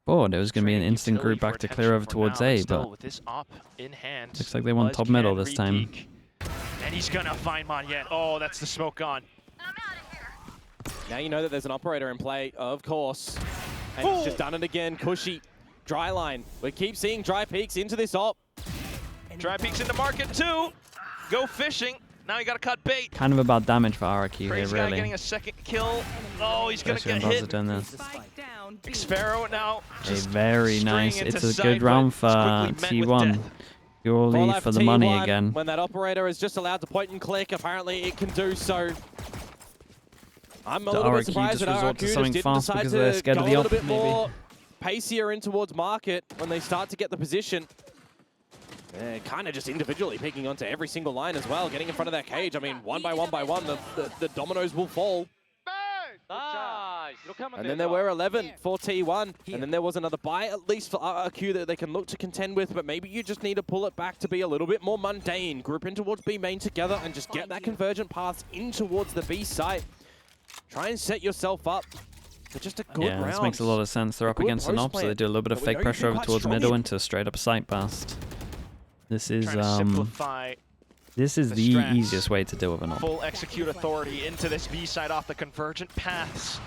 Oh, there was going to be an instant group back to clear over towards A, but with this op in hand, looks like they won Buzz top middle can this time. re-peek. And he's gonna find Monyet. Oh, that's the smoke gone. Now you know that there's an operator in play, of course. And he's just done it again. Cushy, dry line. We keep seeing dry peaks into this op. Dry peeks into market too. Go fishing. Now you gotta cut bait. Kind of about damage for RRQ here, Crazy guy really. getting a second kill. Oh, he's gonna Especially get when Buzz hit. has done this. Xfero now just Very nice. stringing It's into a good side, round but for it's quickly met with T1. death. Purely for the money T1, again. When that operator is just allowed to point and click, apparently it can do so. I'm a The little bit RRQ surprised just that resort to RRQ something just didn't fast decide because they're to scared go of a the little op, bit maybe. more pacier in towards market when they start to get the position. Kind of just individually picking onto every single line as well, getting in front of that cage. I mean, one by one, the dominoes will fall. And then there were 11 for T1, and then there was another buy at least for RRQ that they can look to contend with, but maybe you just need to pull it back to be a little bit more mundane. Group in towards B main together and just get that convergent path in towards the B site. Try and set yourself up for just a good round. Yeah, this makes a lot of sense. They're up Good against an post op, so plan. they do a little bit of But we fake know you pressure do over quite towards strong middle in- into a straight up sight burst. Trying to simplify the the strats. easiest way to deal with an op. full execute authority into this B side off the convergent paths.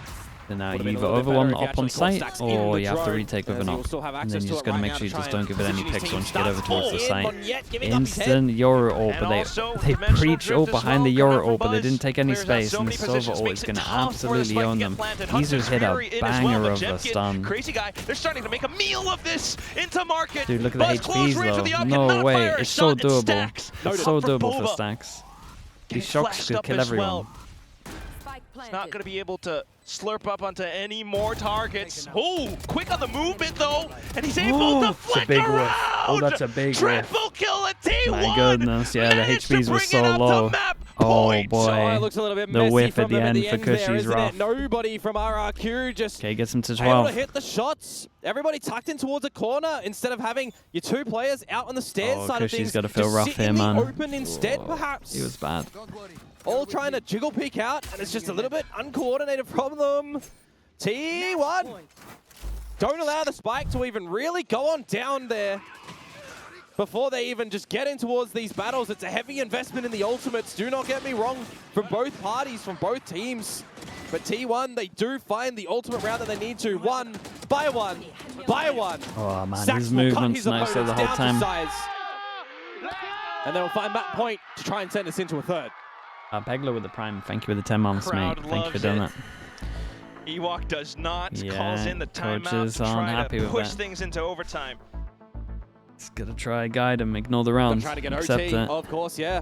So now Would've you been a either little bit overwhelm better the if op you on actually caught site, stacks in or the you have to drone, retake with as an you will op. still have And access then you to just it got to right make now sure you to just try don't give it and any position picks his once you team get over towards the starts site. in, Monyet giving up his head. Instant Euro ult, And but also, they dimensional preach drift ult as behind well the coming Euro from ult, but they Buzz. didn't take any Clears out space, so and the many Silver positions, ult makes is it going to tough for the absolutely spike to own get them. planted. He's just hit a Hudson's Fury in as well, banger but of a Jemkin, stun. Crazy guy, they're starting to make a meal of this into market. Dude, look at the Buzz close HPs range with the though. up, No not way. fire, It's so shot and doable. stacks. It's Up so for doable for Bova. stacks. Getting These shocks flashed could up kill as everyone. well. It's not going to be able to slurp up onto any more targets. Oh, quick on the movement though, and he's able to It's a flick big around. whiff. Oh, that's a big whiff. Triple kill at T1. My goodness, yeah, the Managed to HPs were bring so it up to low. map Oh point. boy. Oh, it looks a little bit The messy whiff from at the them end for there, Cushy's isn't rough. it? Nobody from RRQ just Okay, gets him to able 12. to hit the shots. Everybody tucked in towards a corner instead of having your two players out on the stairs Oh, side of Cushy's things. gotta feel Just rough sit here, in man. the open instead, Whoa, perhaps. He was bad. All trying to jiggle peek out, and it's just a little bit uncoordinated from them. T1 don't allow the spike to even really go on down there before they even just get in towards these battles. It's a heavy investment in the ultimates, do not get me wrong, from both parties, from both teams. But T1, they do find the ultimate round that they need to. One by one, by one. Oh man, Sax his will cut movement's his nice there the opponents whole down to time. size. And they'll find that point to try and send us into a third. Pegler with the prime. Thank you with the 10 months, mate. Crowd Thank you for loves doing it. that. Ewok does not, Yeah, calls in the timeout coaches to aren't try happy to with push that. things into overtime. Just gotta try guide him, ignore the Gonna rounds. try to get Accept OT, it. of course, yeah.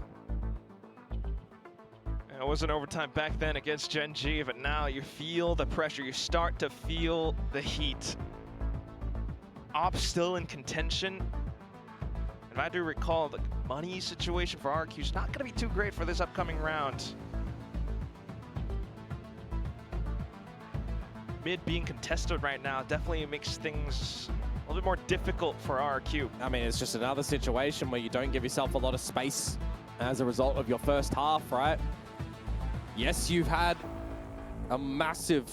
It wasn't overtime back then against Gen G, but now you feel the pressure. You start to feel the heat. Ops still in contention. If I do recall, the money situation for RRQ is not going to be too great for this upcoming round. Mid being contested right now definitely makes things a little bit more difficult for RRQ. I mean, it's just another situation where you don't give yourself a lot of space as a result of your first half, right? Yes, you've had a massive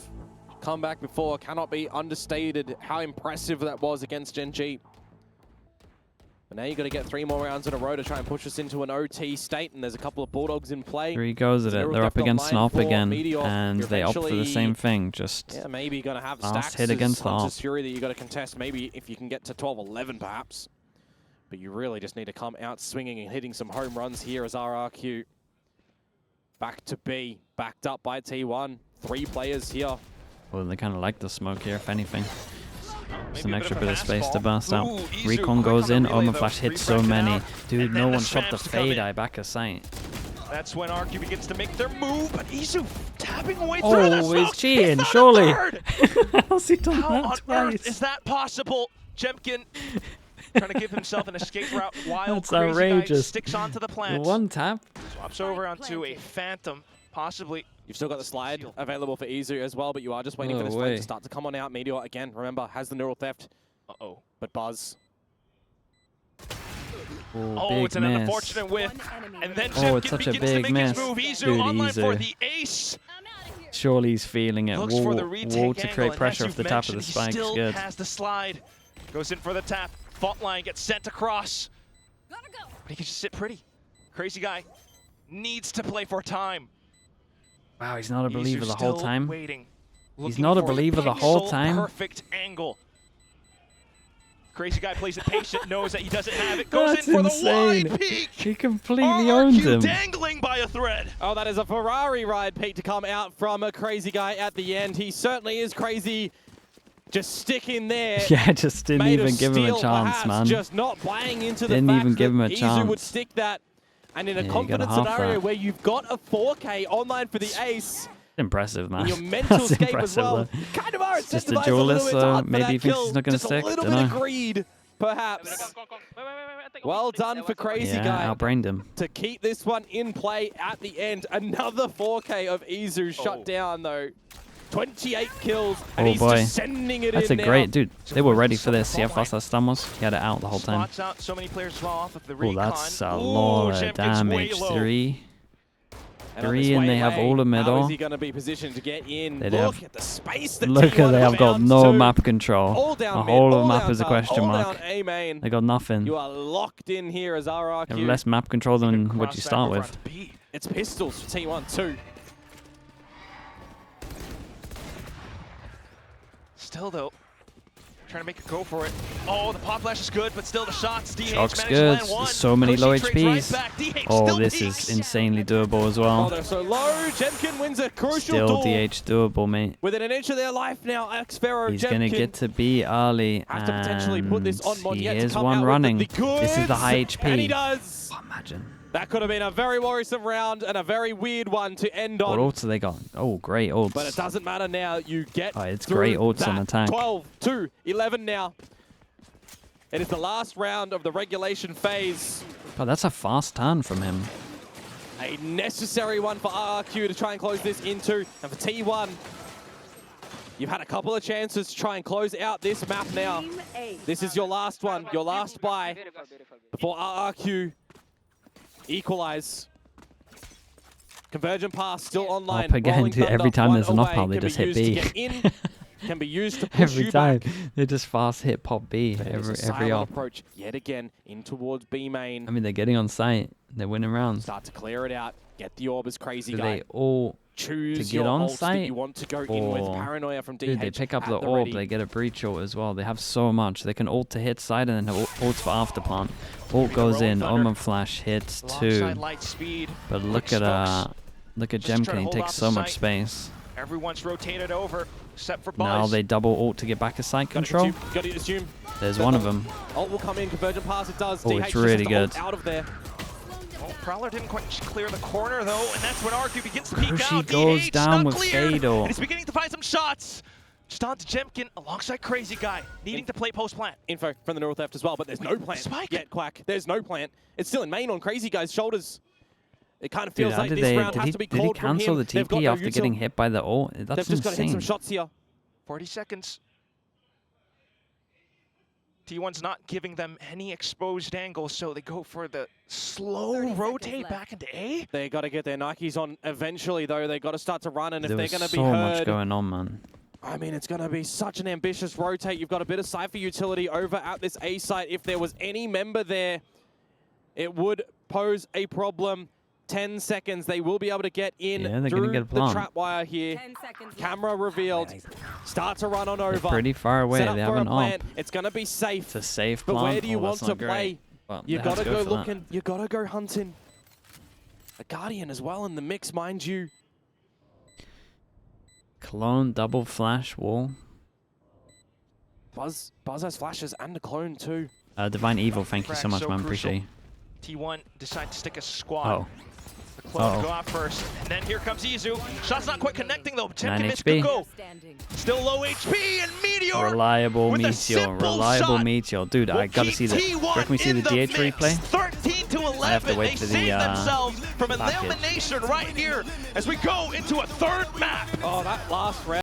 comeback before. Cannot be understated how impressive that was against Gen G. But now you've got to get 3 more rounds in a row to try and push us into an OT state, and there's a couple of Bulldogs in play. Here he goes at it. Zero They're up left against an online op for again, Meteor. and You're they opt for the eventually- same thing. Just Yeah, maybe going to have Last stacks hit against the Hunter's op. Fury that you got to contest. Maybe if you can get to 12-11 perhaps. But you really just need to come out swinging and hitting some home runs here as RRQ. Back to B, backed up by T1. 3 players here. well, they kind of like the smoke here, if anything. Just Maybe an a extra bit bit of of a space fastball. to burst out. Ooh, Izu Recon quick goes on in. the relay, Omen though. Flash hits so Refresh it many. out. Dude, And no then one the shot the swamps come fade in. eye back of sight. That's when RRQ begins to make their move, but Izu tapping away through the Oh, smoke. he's cheating, not a surely. third. How's he done How on that earth twice? is that possible? Jemkin trying to give himself an escape route while That's Crazy Guy outrageous. sticks onto the plant. One tap. Swaps over onto a Phantom, possibly. You've still got the slide available for Izu as well, but you are just waiting for this flame to start to come on out. Meteor, again, remember, has the neural theft. Uh-oh. But Buzz. Oh, it's an unfortunate whiff. And then it's Jemkin such a begins to big make his miss. move. Izu Dude, online for Izu. the ace. Surely he's feeling it. Looks for the retake Wall to angle, create and pressure as off the you've top of the mentioned, spike. he still Good. has the slide. Goes in for the tap. Fault line gets sent across. But he can just sit pretty. Crazy Guy needs to play for time. Wow, he's not a believer Izu's the whole still time. Waiting, He's not a looking for believer the whole pixel time. Perfect angle. Crazy Guy plays it patient, knows that he doesn't have it. Goes That's in for insane. the wide peak. He completely owned RRQ him. dangling by a thread. Oh, that is a Ferrari ride, Pete, to come out from a Crazy Guy at the end. He certainly is crazy. Just stick in there. Yeah, just didn't Made of even give him a steel, chance, perhaps, man. Just not playing into the Didn't fact even give him a that Izu would chance. stick that. And in a Yeah, you confident gotta half scenario that. where you've got a 4K online for the ace, Impressive, man. and your mental That's escape impressive, as well, though. kind of are It's just a incentivized duelist, little bit so hard for maybe that he thinks kill. he's not gonna Just stick, a little bit of dunno. greed, perhaps. Well done for Crazy Yeah, Guy outbrained him. to keep this one in play at the end. Another 4K of Izu shut down, though. 28 kills, and Oh he's boy. just sending it That's in a great now. dude. They were ready for this. See how fast that stun was? He had it out the whole time. Spots out so many players as well off of the Oh, recon. that's a Ooh, lot of Jemkin's way damage. low. 3. And on 3 this and way they have away, all the How middle. is he going to be positioned to get in? They'd Look have- at the space that Look at T1 they have got found no too. map control. All down The mid, whole of all the map down is a top, question all mark. down A main. They got nothing. You are locked in here as RRQ. They have less map control than what you Cross back start over with. onto B. It's pistols for T1 too. Still though, trying to make a go for it. Oh, the pop flash is good, but still the shots. DH Shock's managed good. to land one. There's so many Pushing low trades right HPs. back. DH Oh, still this peaks. is insanely doable as Oh, well. they're so low. Jemkin wins a crucial Still duel. DH doable, mate. Within an inch of their life now, Xfero He's going to Jemkin get to B early, has to potentially put this on and Mon he yet to is come one out with running. the This is the high goods, And he HP. does. Oh, imagine. That could have been a very worrisome round and a very weird one to end What on. ults have they got? Oh, great ults. But it doesn't matter now. You get Oh, it's through great ults that. on attack. 12 to 11 now. It is the last round of the regulation phase. Oh, that's a fast turn from him. A necessary one for RRQ to try and close this into. And for T1, you've had a couple of chances to try and close out this map now. This is your last one, your last buy before RRQ equalize. Convergent pass still online. Up again, Rolling dude, every Thunder, time there's an one up out, away, they can just be hit used B. to get in, can be used to push Every you time. back. They just fast hit pop B But it is a every silent op. approach yet again in towards B main. I mean, they're getting on site. They're winning rounds. Start to clear it out. Get the orb as Crazy Do Guy. they all... Choose to get your on ults that site, you want to go in with. or- Paranoia from DH Dude, they pick up at the orb, ready. they get a breach ult as well. They have so much. They can ult to hit side and then ults for after plant. Ult goes in, Rolling Thunder. Omen flash hits Alongside 2. light speed. But look quick at smokes. look at Just trying to Jemkin, he hold takes off so the much site. space. Everyone's rotated over except for Buzz. Now they double ult to get back to site Gotta control. assume, gotta assume. There's one of them. Ult will come in, convergent pass, it does. Oh, DH it's just really has to ult good. out of there. Oh, Prowler didn't quite clear the corner though, and that's when RQ begins to peek Kushi out. goes DH down not with cleared, Fatal. and he's beginning to find some shots. Just on to Jemkin alongside Crazy Guy, needing to play post plant. Info from the Neural Theft as well, but there's no plant Spike. yet, Quack. There's no plant. It's still in main on Crazy Guy's shoulders. It kind of Dude, feels how like did this they, round did has he, to be did he called from cancel him. the They've got TP no after util. getting hit by the ult? That's They've just got to hit some insane. shots here. 40 seconds. T1's not giving them any exposed angles, so they go for the slow rotate back into A. They got to get their Nikes on eventually, though. They got to start to run, and if There they're was going to be so much heard, going on, man. I mean, it's going to be such an ambitious rotate. You've got a bit of Cypher utility over at this A site. If there was any member there, it would pose a problem. 10 seconds. They will be able to get in Yeah, they're through gonna get a the plant. trap wire here. Camera revealed. Start to run on over. They're pretty far away. Set up They for have a an op. plant. It's going to be safe. It's a safe But plant. where do you Oh, want that's to not play? great. But You they got have to to go for that. looking. You got to go hunting. A Guardian as well in the mix, mind you. Clone, double flash, wall. Buzz has flashes and a clone too. Divine Evil, thank you so Frags much, so man. crucial. Appreciate you. T1 decide to stick a squad. Oh. The clone go out first, and then here comes Izu. Shot's not quite connecting though. 10 9 commits HP. could go. Still low HP, and Meteor. Reliable with a Meteor, simple reliable shot. Meteor. Dude, I gotta see the. Reckon we see the DH replay? 13 to 11. I have to wait they for the, save themselves from package. elimination right here as we go into a third map. Oh, that last round.